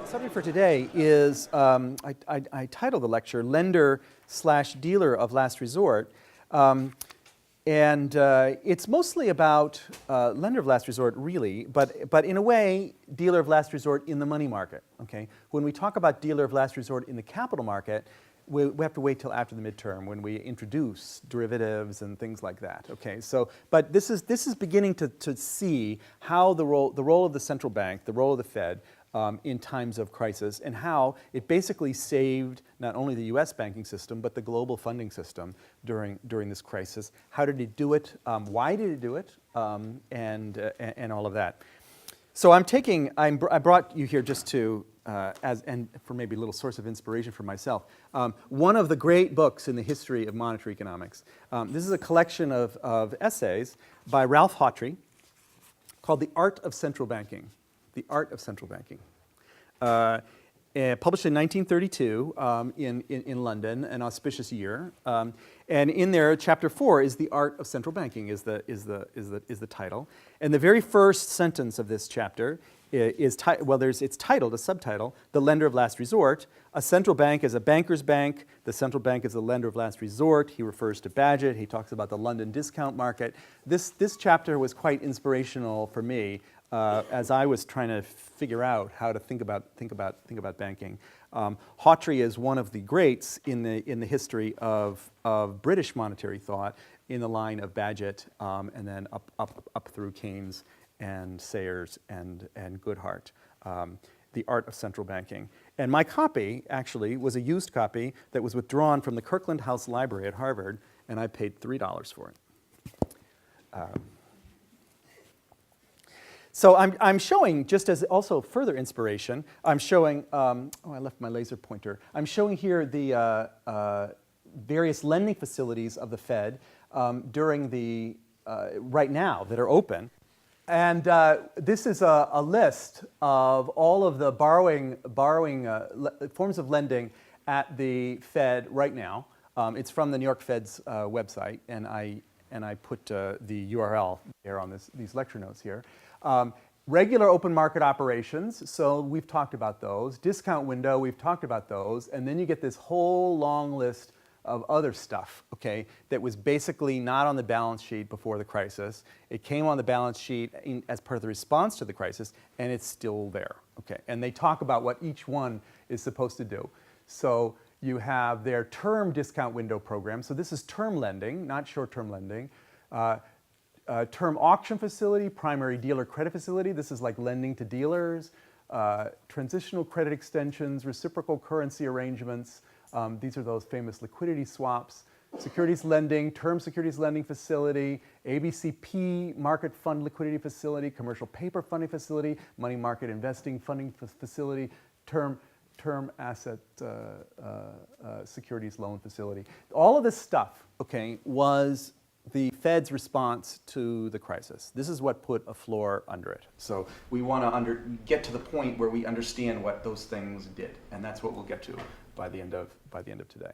Subject for today is, I titled the lecture, Lender/Dealer of Last Resort. It's mostly about lender of last resort, really, but in a way, dealer of last resort in the money market. Okay? When we talk about dealer of last resort in the capital market, we have to wait till after the midterm when we introduce derivatives and things like that. Okay, so but this is beginning to see how the role of the central bank, the role of the Fed, in times of crisis, and how it basically saved not only the U.S. banking system but the global funding system during this crisis. How did it do it? Why did it do it? And all of that. So I brought you here just to and for maybe a little source of inspiration for myself. One of the great books in the history of monetary economics. This is a collection of essays by Ralph Hawtrey called "The Art of Central Banking." The Art of Central Banking. Published in 1932 in London, an auspicious year. And in there, chapter 4 is "The Art of Central Banking" is the title. And the very first sentence of this chapter it's titled, a subtitle, "The Lender of Last Resort. A central bank is a banker's bank. The central bank is a lender of last resort." He refers to Bagehot. He talks about the London discount market. This chapter was quite inspirational for me as I was trying to figure out how to think about banking. Hawtrey is one of the greats in the history of British monetary thought, in the line of Bagehot, and then up through Keynes and Sayers and Goodhart. The Art of Central Banking. And my copy, actually, was a used copy that was withdrawn from the Kirkland House Library at Harvard, and I paid $3 for it. So I'm showing, just as also further inspiration, I'm showing, I left my laser pointer. I'm showing here the various lending facilities of the Fed during the, right now, that are open. And this is a list of all of the borrowing forms of lending at the Fed right now. It's from the New York Fed's website, and I put the URL there on these lecture notes here. Regular open market operations, so we've talked about those. Discount window, we've talked about those. And then you get this whole long list of other stuff, okay, that was basically not on the balance sheet before the crisis. It came on the balance sheet as part of the response to the crisis, and it's still there, okay? And they talk about what each one is supposed to do. So you have their term discount window program. So this is term lending, not short-term lending. Term auction facility, primary dealer credit facility. This is like lending to dealers. Transitional credit extensions, reciprocal currency arrangements. These are those famous liquidity swaps. Securities lending, term securities lending facility, ABCP market fund liquidity facility, commercial paper funding facility, money market investing funding facility, term asset securities loan facility. All of this stuff, okay, was the Fed's response to the crisis. This is what put a floor under it. So we want to get to the point where we understand what those things did, and that's what we'll get to by the end of today.